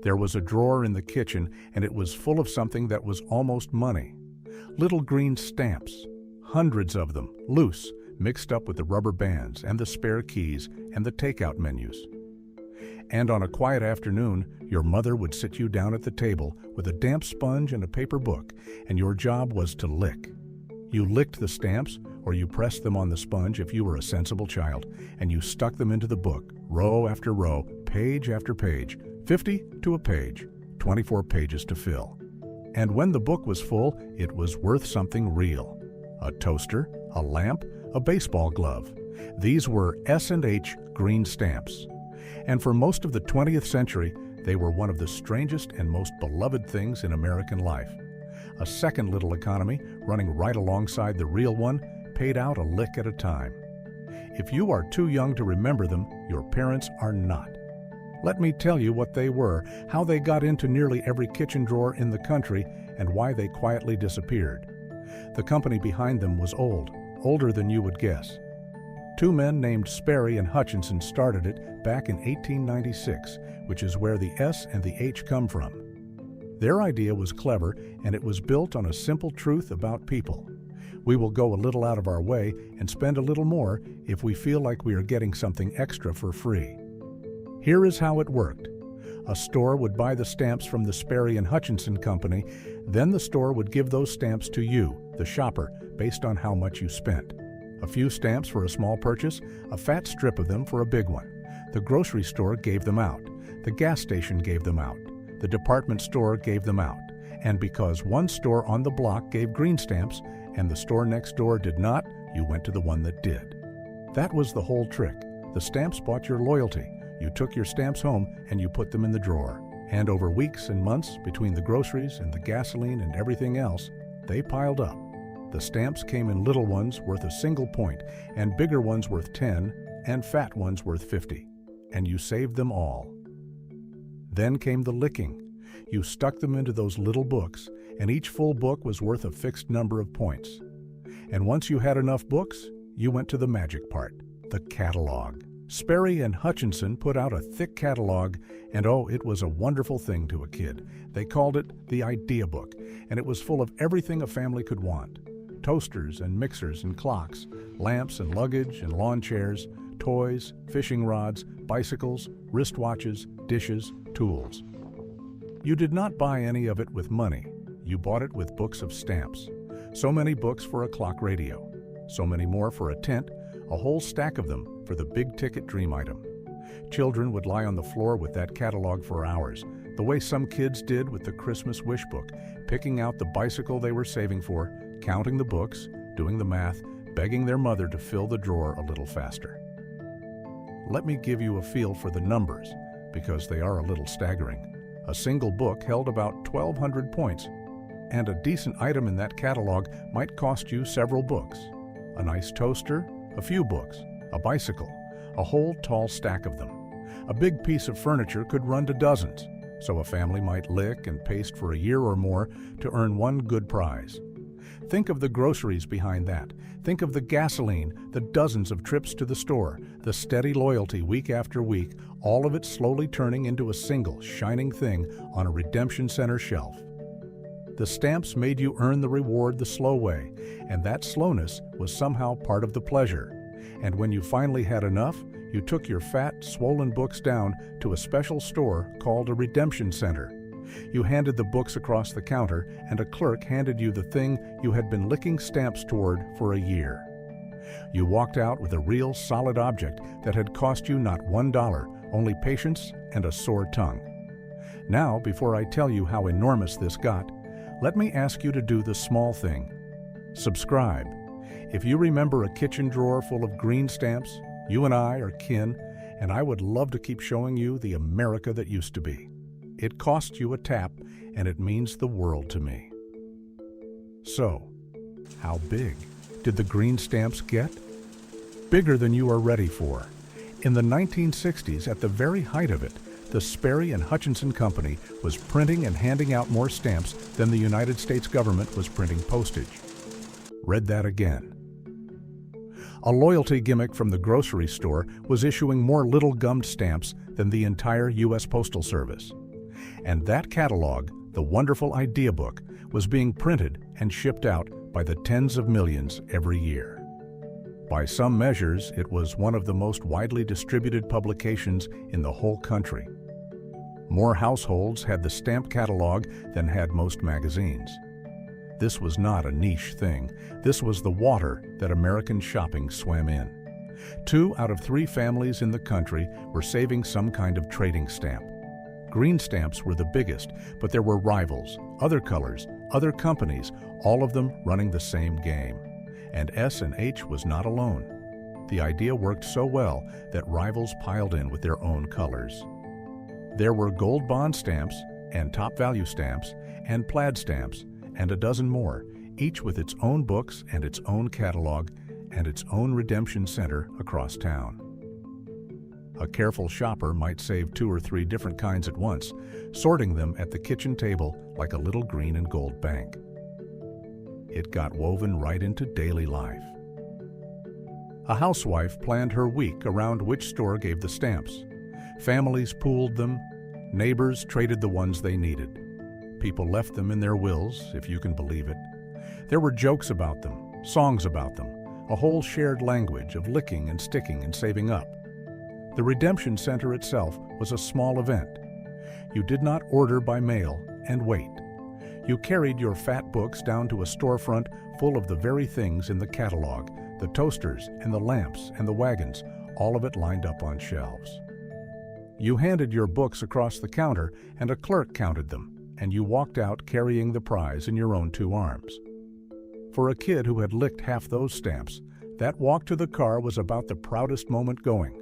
There was a drawer in the kitchen, and it was full of something that was almost money. Little green stamps, hundreds of them, loose, mixed up with the rubber bands and the spare keys and the takeout menus. And on a quiet afternoon, your mother would sit you down at the table with a damp sponge and a paper book, and your job was to lick. You licked the stamps, or you pressed them on the sponge if you were a sensible child, and you stuck them into the book, row after row, page after page, 50 to a page, 24 pages to fill. And when the book was full, it was worth something real. A toaster, a lamp, a baseball glove. These were S&H Green Stamps. And for most of the 20th century, they were one of the strangest and most beloved things in American life. A second little economy, running right alongside the real one, paid out a lick at a time. If you are too young to remember them, your parents are not. Let me tell you what they were, how they got into nearly every kitchen drawer in the country, and why they quietly disappeared. The company behind them was old, older than you would guess. Two men named Sperry and Hutchinson started it back in 1896, which is where the S and the H come from. Their idea was clever, and it was built on a simple truth about people. We will go a little out of our way and spend a little more if we feel like we are getting something extra for free. Here is how it worked. A store would buy the stamps from the Sperry and Hutchinson company, then the store would give those stamps to you, the shopper, based on how much you spent. A few stamps for a small purchase, a fat strip of them for a big one. The grocery store gave them out. The gas station gave them out. The department store gave them out. And because one store on the block gave green stamps and the store next door did not, you went to the one that did. That was the whole trick. The stamps bought your loyalty. You took your stamps home and you put them in the drawer. And over weeks and months, between the groceries and the gasoline and everything else, they piled up. The stamps came in little ones worth a single point, and bigger ones worth 10, and fat ones worth 50. And you saved them all. Then came the licking. You stuck them into those little books, and each full book was worth a fixed number of points. And once you had enough books, you went to the magic part, the catalog. Sperry and Hutchinson put out a thick catalog, and oh, it was a wonderful thing to a kid. They called it the Idea Book, and it was full of everything a family could want. Toasters and mixers and clocks, lamps and luggage and lawn chairs, toys, fishing rods, bicycles, wristwatches, dishes, tools. You did not buy any of it with money. You bought it with books of stamps. So many books for a clock radio. So many more for a tent, a whole stack of them for the big-ticket dream item. Children would lie on the floor with that catalog for hours, the way some kids did with the Christmas wish book, picking out the bicycle they were saving for, counting the books, doing the math, begging their mother to fill the drawer a little faster. Let me give you a feel for the numbers, because they are a little staggering. A single book held about 1,200 points, and a decent item in that catalog might cost you several books. A nice toaster, a few books, a bicycle, a whole tall stack of them. A big piece of furniture could run to dozens, so a family might lick and paste for a year or more to earn one good prize. Think of the groceries behind that. Think of the gasoline, the dozens of trips to the store, the steady loyalty week after week, all of it slowly turning into a single, shining thing on a redemption center shelf. The stamps made you earn the reward the slow way, and that slowness was somehow part of the pleasure. And when you finally had enough, you took your fat, swollen books down to a special store called a redemption center. You handed the books across the counter, and a clerk handed you the thing you had been licking stamps toward for a year. You walked out with a real solid object that had cost you not $1, only patience and a sore tongue. Now, before I tell you how enormous this got, let me ask you to do the small thing. Subscribe. If you remember a kitchen drawer full of green stamps, you and I are kin, and I would love to keep showing you the America that used to be. It costs you a tap, and it means the world to me. So, how big did the green stamps get? Bigger than you are ready for. In the 1960s, at the very height of it, the Sperry and Hutchinson Company was printing and handing out more stamps than the United States government was printing postage. Read that again. A loyalty gimmick from the grocery store was issuing more little gummed stamps than the entire U.S. Postal Service. And that catalog, the wonderful idea book, was being printed and shipped out by the tens of millions every year. By some measures, it was one of the most widely distributed publications in the whole country. More households had the stamp catalog than had most magazines. This was not a niche thing. This was the water that American shopping swam in. 2 out of 3 families in the country were saving some kind of trading stamp. Green stamps were the biggest, but there were rivals, other colors, other companies, all of them running the same game. And S&H was not alone. The idea worked so well that rivals piled in with their own colors. There were gold bond stamps and top value stamps and plaid stamps and a dozen more, each with its own books and its own catalog and its own redemption center across town. A careful shopper might save 2 or 3 different kinds at once, sorting them at the kitchen table like a little green and gold bank. It got woven right into daily life. A housewife planned her week around which store gave the stamps. Families pooled them. Neighbors traded the ones they needed. People left them in their wills, if you can believe it. There were jokes about them, songs about them, a whole shared language of licking and sticking and saving up. The redemption center itself was a small event. You did not order by mail and wait. You carried your fat books down to a storefront full of the very things in the catalog, the toasters and the lamps and the wagons, all of it lined up on shelves. You handed your books across the counter and a clerk counted them, and you walked out carrying the prize in your own 2 arms. For a kid who had licked half those stamps, that walk to the car was about the proudest moment going.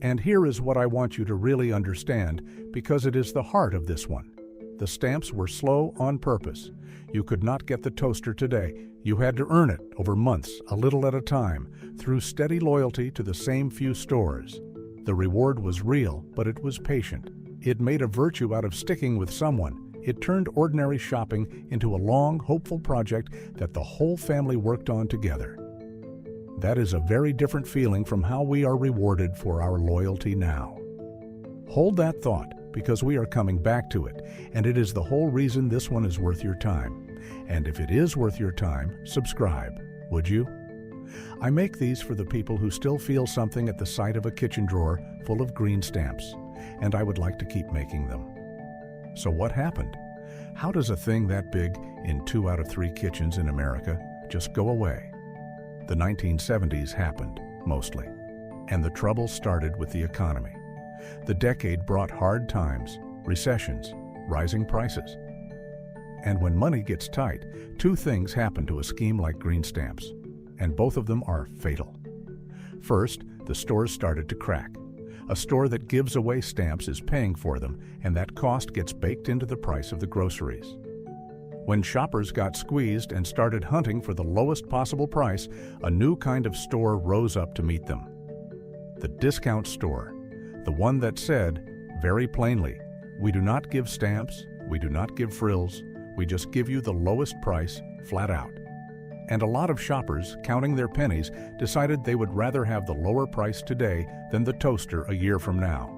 And here is what I want you to really understand, because it is the heart of this one. The stamps were slow on purpose. You could not get the toaster today. You had to earn it over months, a little at a time, through steady loyalty to the same few stores. The reward was real, but it was patient. It made a virtue out of sticking with someone. It turned ordinary shopping into a long, hopeful project that the whole family worked on together. That is a very different feeling from how we are rewarded for our loyalty now. Hold that thought, because we are coming back to it, and it is the whole reason this one is worth your time. And if it is worth your time, subscribe, would you? I make these for the people who still feel something at the sight of a kitchen drawer full of green stamps, and I would like to keep making them. So what happened? How does a thing that big in 2 out of 3 kitchens in America just go away? The 1970s happened, mostly, and the trouble started with the economy. The decade brought hard times, recessions, rising prices. And when money gets tight, 2 things happen to a scheme like green stamps, and both of them are fatal. First, the stores started to crack. A store that gives away stamps is paying for them, and that cost gets baked into the price of the groceries. When shoppers got squeezed and started hunting for the lowest possible price, a new kind of store rose up to meet them. The discount store, the one that said, very plainly, we do not give stamps, we do not give frills, we just give you the lowest price, flat out. And a lot of shoppers, counting their pennies, decided they would rather have the lower price today than the toaster a year from now.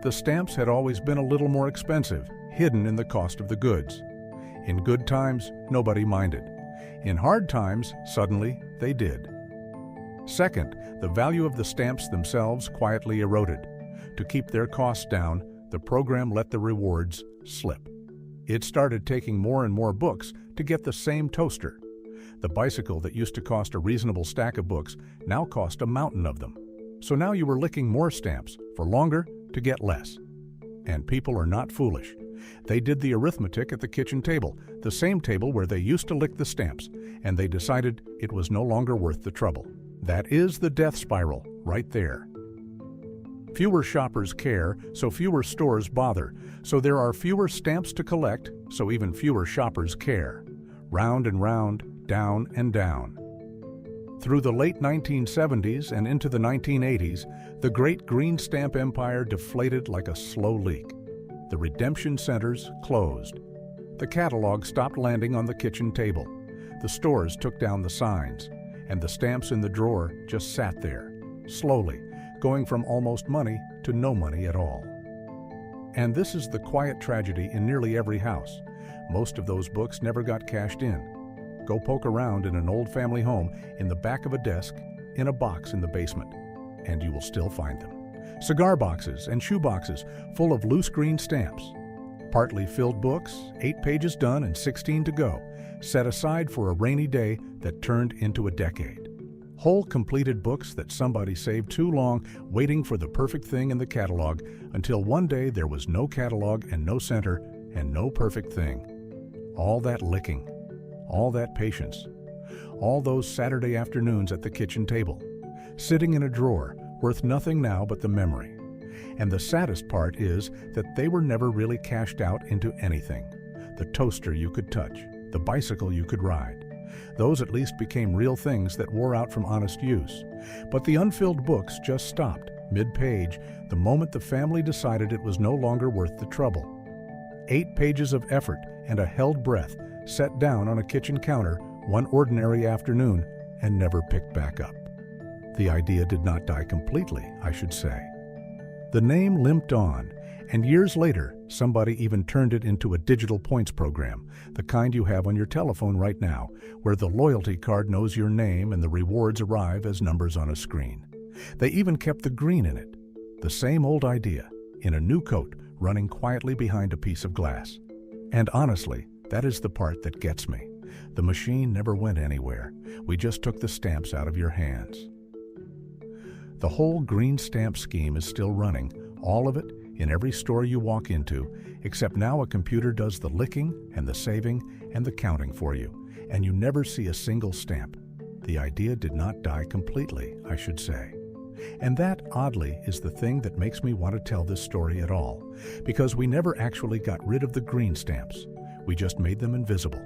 The stamps had always been a little more expensive, hidden in the cost of the goods. In good times, nobody minded. In hard times, suddenly, they did. Second, the value of the stamps themselves quietly eroded. To keep their costs down, the program let the rewards slip. It started taking more and more books to get the same toaster. The bicycle that used to cost a reasonable stack of books now cost a mountain of them. So now you were licking more stamps for longer to get less. And people are not foolish. They did the arithmetic at the kitchen table, the same table where they used to lick the stamps, and they decided it was no longer worth the trouble. That is the death spiral right there. Fewer shoppers care, so fewer stores bother. So there are fewer stamps to collect, so even fewer shoppers care. Round and round, down and down. Through the late 1970s and into the 1980s, the great green stamp empire deflated like a slow leak. The redemption centers closed. The catalog stopped landing on the kitchen table. The stores took down the signs, and the stamps in the drawer just sat there, slowly, going from almost money to no money at all. And this is the quiet tragedy in nearly every house. Most of those books never got cashed in. Go poke around in an old family home, in the back of a desk, in a box in the basement, and you will still find them. Cigar boxes and shoe boxes full of loose green stamps. Partly filled books, 8 pages done and 16 to go, set aside for a rainy day that turned into a decade. Whole completed books that somebody saved too long waiting for the perfect thing in the catalog, until one day there was no catalog and no center and no perfect thing. All that licking, all that patience, all those Saturday afternoons at the kitchen table, sitting in a drawer, worth nothing now but the memory. And the saddest part is that they were never really cashed out into anything. The toaster you could touch, the bicycle you could ride. Those at least became real things that wore out from honest use. But the unfilled books just stopped, mid-page, the moment the family decided it was no longer worth the trouble. 8 pages of effort and a held breath set down on a kitchen counter one ordinary afternoon and never picked back up. The idea did not die completely, I should say. The name limped on, and years later, somebody even turned it into a digital points program, the kind you have on your telephone right now, where the loyalty card knows your name and the rewards arrive as numbers on a screen. They even kept the green in it. The same old idea, in a new coat, running quietly behind a piece of glass. And honestly, that is the part that gets me. The machine never went anywhere. We just took the stamps out of your hands. The whole green stamp scheme is still running, all of it, in every store you walk into, except now a computer does the licking and the saving and the counting for you, and you never see a single stamp. The idea did not die completely, I should say. And that, oddly, is the thing that makes me want to tell this story at all, because we never actually got rid of the green stamps. We just made them invisible.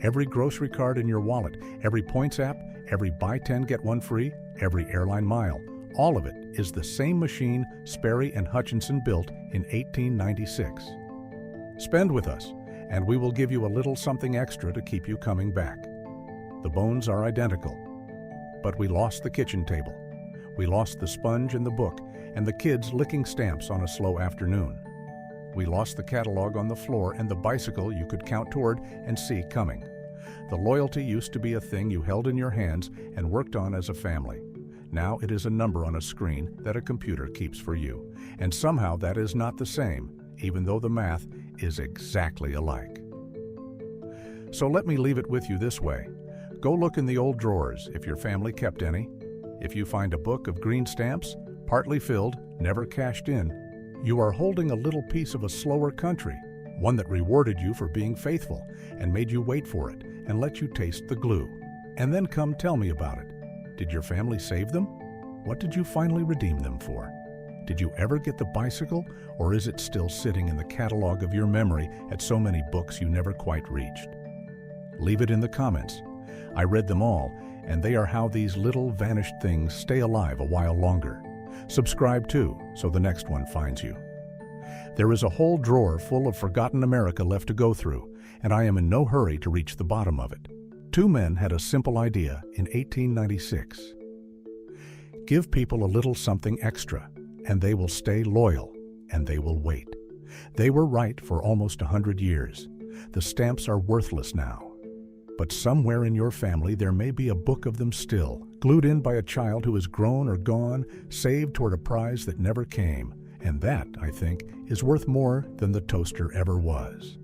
Every grocery card in your wallet, every points app, every buy 10 get 1 free, every airline mile, all of it is the same machine Sperry and Hutchinson built in 1896. Spend with us, and we will give you a little something extra to keep you coming back. The bones are identical, but we lost the kitchen table. We lost the sponge and the book, and the kids licking stamps on a slow afternoon. We lost the catalog on the floor and the bicycle you could count toward and see coming. The loyalty used to be a thing you held in your hands and worked on as a family. Now it is a number on a screen that a computer keeps for you. And somehow that is not the same, even though the math is exactly alike. So let me leave it with you this way. Go look in the old drawers if your family kept any. If you find a book of green stamps, partly filled, never cashed in, you are holding a little piece of a slower country, one that rewarded you for being faithful and made you wait for it and let you taste the glue. And then come tell me about it. Did your family save them? What did you finally redeem them for? Did you ever get the bicycle, or is it still sitting in the catalog of your memory at so many books you never quite reached? Leave it in the comments. I read them all, and they are how these little vanished things stay alive a while longer. Subscribe too, so the next one finds you. There is a whole drawer full of forgotten America left to go through, and I am in no hurry to reach the bottom of it. 2 men had a simple idea in 1896. Give people a little something extra, and they will stay loyal, and they will wait. They were right for almost 100 years. The stamps are worthless now. But somewhere in your family there may be a book of them still, glued in by a child who is grown or gone, saved toward a prize that never came. And that, I think, is worth more than the toaster ever was.